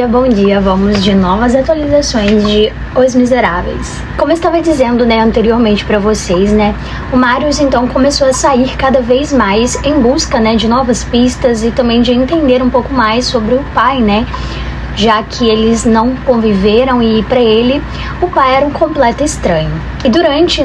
bom dia, vamos de novas atualizações de Os Miseráveis. Como eu estava dizendo, anteriormente para vocês, o Marius então começou a sair cada vez mais em busca, de novas pistas e também de entender um pouco mais sobre o pai, já que eles não conviveram e para ele o pai era um completo estranho. E durante,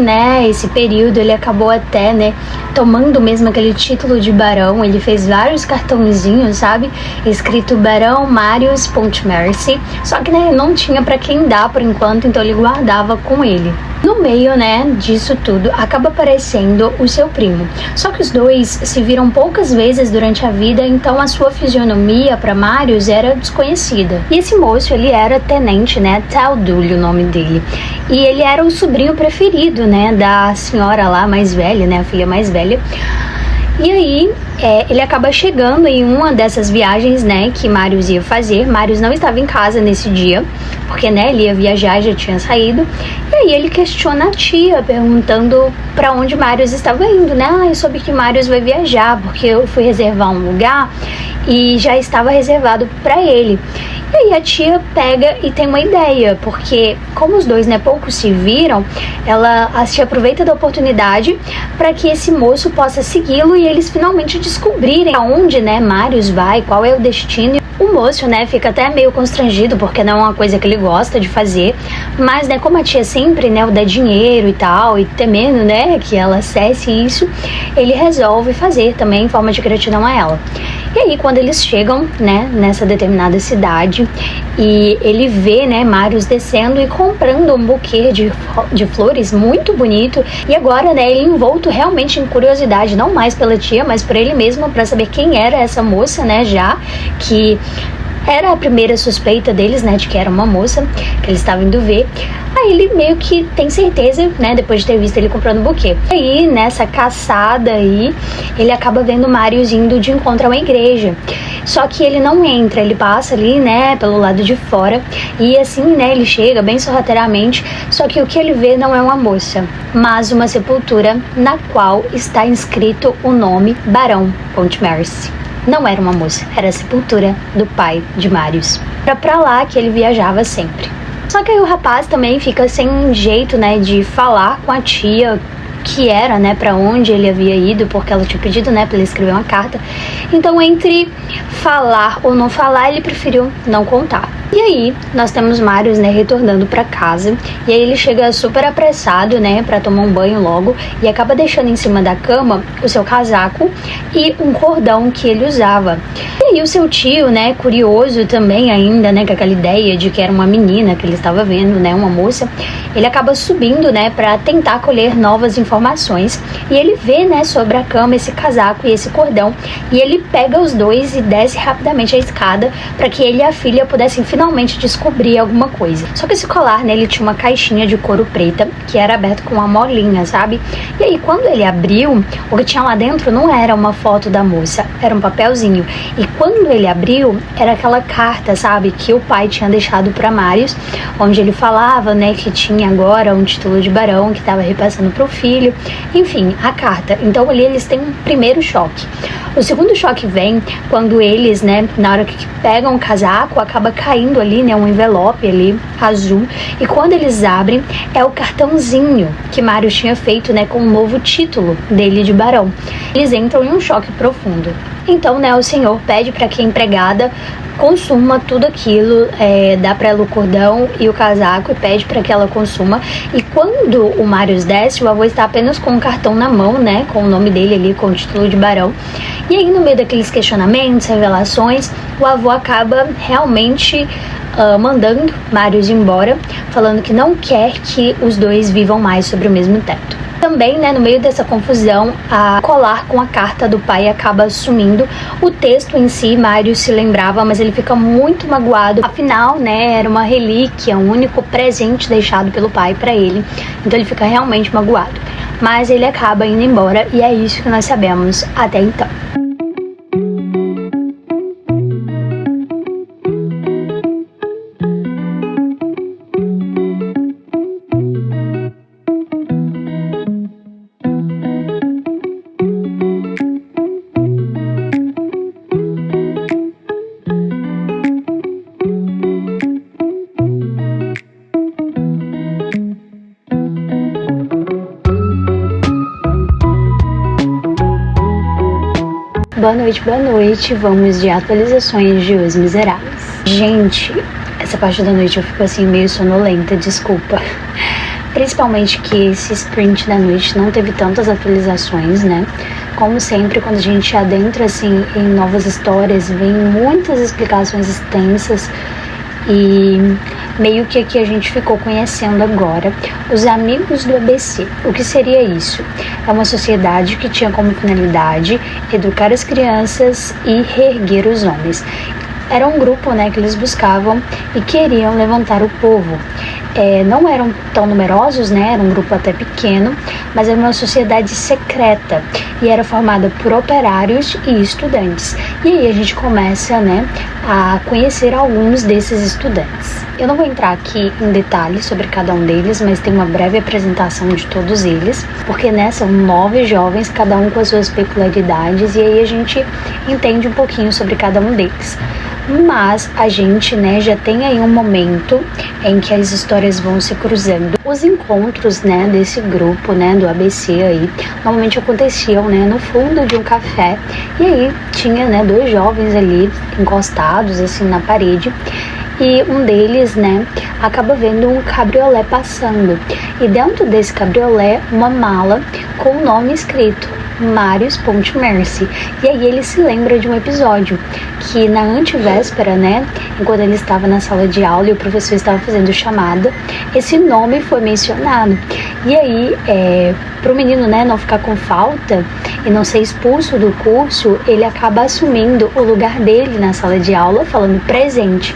esse período ele acabou até, tomando mesmo aquele título de barão. Ele fez vários cartãozinhos, sabe? Escrito Barão Marius Pontmercy, só que não tinha para quem dar por enquanto, então ele guardava com ele. No meio, disso tudo, acaba aparecendo o seu primo. Só que os dois se viram poucas vezes durante a vida, então a sua fisionomia para Marius era desconhecida. E esse moço, ele era tenente, Teodulio, o nome dele. E ele era o sobrinho preferido, da senhora lá mais velha, a filha mais velha. E aí, ele acaba chegando em uma dessas viagens, que Marius ia fazer. Marius não estava em casa nesse dia, porque, ele ia viajar, já tinha saído. E aí ele questiona a tia, perguntando para onde Marius estava indo, eu soube que Marius vai viajar, porque eu fui reservar um lugar e já estava reservado para ele. E aí a tia pega e tem uma ideia, porque como os dois, pouco se viram, a tia aproveita da oportunidade para que esse moço possa segui-lo e eles finalmente descobrirem aonde, Marius vai, qual é o destino. O moço, fica até meio constrangido, porque não é uma coisa que ele gosta de fazer, mas, como a tia sempre, o dá dinheiro e tal, e temendo, que ela acesse isso, ele resolve fazer também em forma de gratidão a ela. E aí, quando eles chegam, nessa determinada cidade, e ele vê, Marius descendo e comprando um buquê de flores muito bonito, e agora, ele envolto realmente em curiosidade, não mais pela tia, mas por ele mesmo, para saber quem era essa moça, já que era a primeira suspeita deles, de que era uma moça que eles estavam indo ver. Aí ele meio que tem certeza, depois de ter visto ele comprando o buquê. Aí, nessa caçada aí, ele acaba vendo Marius indo de encontro a uma igreja. Só que ele não entra, ele passa ali, pelo lado de fora. E assim, ele chega bem sorrateiramente. Só que o que ele vê não é uma moça, mas uma sepultura na qual está inscrito o nome Barão Pontmercy. Não era uma moça, era a sepultura do pai de Marius. Era pra lá que ele viajava sempre. Só que aí o rapaz também fica sem jeito, de falar com a tia que era, pra onde ele havia ido, porque ela tinha pedido, pra ele escrever uma carta. Então, entre falar ou não falar, ele preferiu não contar. E aí, nós temos Marius, retornando pra casa, e aí ele chega super apressado, pra tomar um banho logo, e acaba deixando em cima da cama o seu casaco e um cordão que ele usava. E aí o seu tio, curioso também ainda, com aquela ideia de que era uma menina que ele estava vendo, uma moça, ele acaba subindo, pra tentar colher novas informações, e ele vê, sobre a cama esse casaco e esse cordão, e ele pega os dois e desce rapidamente a escada para que ele e a filha pudessem finalmente descobrir alguma coisa. Só que esse colar, ele tinha uma caixinha de couro preta que era aberto com uma molinha, sabe? E aí quando ele abriu, o que tinha lá dentro não era uma foto da moça, era um papelzinho. E quando ele abriu, era aquela carta, sabe, que o pai tinha deixado para Marius, onde ele falava, que tinha agora um título de barão que estava repassando pro filho. Enfim, a carta. Então ali eles têm um primeiro choque. O segundo choque vem quando eles, na hora que pegam o casaco, acaba caindo ali, um envelope ali, azul. E quando eles abrem, é o cartãozinho que Marius tinha feito, com um novo título dele de barão. Eles entram em um choque profundo. Então, o senhor pede para que a empregada consuma tudo aquilo, dá para ela o cordão e o casaco e pede para que ela consuma. E quando o Marius desce, o avô está apenas com um cartão na mão, com o nome dele ali, com o título de barão. E aí, no meio daqueles questionamentos, revelações, o avô acaba realmente mandando Marius embora, falando que não quer que os dois vivam mais sobre o mesmo teto. Também, no meio dessa confusão, a colar com a carta do pai acaba sumindo. O texto em si, Marius se lembrava, mas ele fica muito magoado. Afinal, era uma relíquia, um único presente deixado pelo pai para ele. Então ele fica realmente magoado. Mas ele acaba indo embora e é isso que nós sabemos até então. boa noite. Vamos de atualizações de Os Miseráveis. Gente, essa parte da noite eu fico assim meio sonolenta, desculpa. Principalmente que esse sprint da noite não teve tantas atualizações, né? Como sempre, quando a gente adentra assim em novas histórias, vem muitas explicações extensas e meio que aqui a gente ficou conhecendo agora os Amigos do ABC. O que seria isso? É uma sociedade que tinha como finalidade educar as crianças e reerguer os homens. Era um grupo, né, que eles buscavam e queriam levantar o povo. Não eram tão numerosos, né, era um grupo até pequeno, mas era uma sociedade secreta e era formada por operários e estudantes. E aí a gente começa, né, a conhecer alguns desses estudantes. Eu não vou entrar aqui em detalhes sobre cada um deles, mas tem uma breve apresentação de todos eles, porque, né, são 9 jovens, cada um com as suas peculiaridades, e aí a gente entende um pouquinho sobre cada um deles. Mas a gente, né, já tem aí um momento em que as histórias vão se cruzando. Os encontros, né, desse grupo, né, do ABC aí, normalmente aconteciam, né, no fundo de um café. E aí tinha, né, 2 jovens ali encostados, assim, na parede. E um deles, né, acaba vendo um cabriolé passando. E dentro desse cabriolé, uma mala com o nome escrito Marius Pontmercy. E aí ele se lembra de um episódio que na antevéspera, né, enquanto ele estava na sala de aula e o professor estava fazendo chamada, esse nome foi mencionado. E aí, para o menino, né, não ficar com falta e não ser expulso do curso, ele acaba assumindo o lugar dele na sala de aula, falando presente.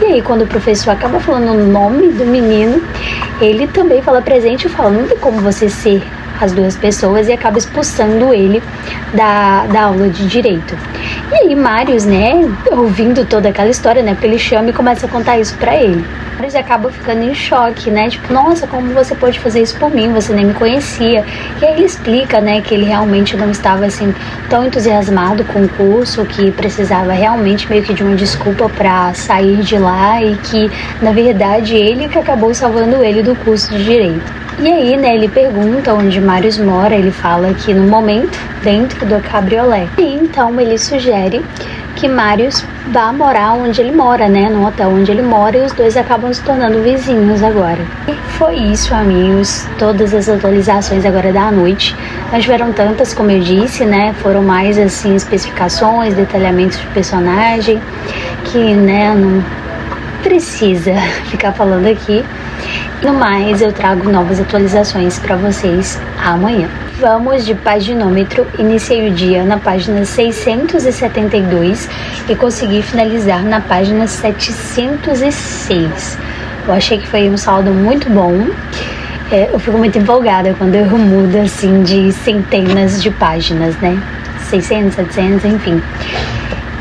E aí, quando o professor acaba falando o nome do menino, ele também fala presente, falando não tem como você ser as 2 pessoas, e acaba expulsando ele da aula de direito. E aí Marius, né, ouvindo toda aquela história, né, porque ele chama e começa a contar isso pra ele. Marius acaba ficando em choque, né, tipo, nossa, como você pode fazer isso por mim, você nem me conhecia. E aí ele explica, né, que ele realmente não estava assim tão entusiasmado com o curso, que precisava realmente meio que de uma desculpa pra sair de lá, e que na verdade ele que acabou salvando ele do curso de direito. E aí, né, ele pergunta onde Marius mora, ele fala que no momento, dentro do cabriolé. E então ele sugere que Marius vá morar onde ele mora, né, no hotel onde ele mora, e os 2 acabam se tornando vizinhos agora. E foi isso, amigos, todas as atualizações agora da noite. Não tiveram tantas, como eu disse, né, foram mais, assim, especificações, detalhamentos de personagem, que, né, não precisa ficar falando aqui. No mais, eu trago novas atualizações para vocês amanhã. Vamos de paginômetro. Iniciei o dia na página 672 e consegui finalizar na página 706. Eu achei que foi um saldo muito bom. Eu fico muito empolgada quando eu mudo assim de centenas de páginas, né? 600, 700, enfim.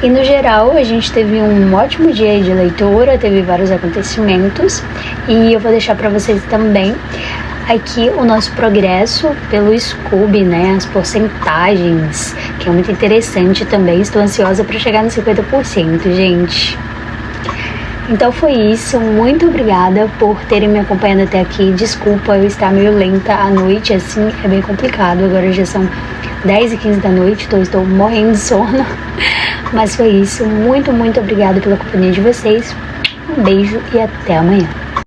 E no geral, a gente teve um ótimo dia de leitura, teve vários acontecimentos, e eu vou deixar para vocês também aqui o nosso progresso pelo Scooby, né, as porcentagens, que é muito interessante também. Estou ansiosa para chegar nos 50%, gente. Então foi isso, muito obrigada por terem me acompanhado até aqui. Desculpa eu estar meio lenta à noite, assim, é bem complicado. Agora já são 10h15 da noite, então estou morrendo de sono. Mas foi isso, muito obrigada pela companhia de vocês. Um beijo e até amanhã.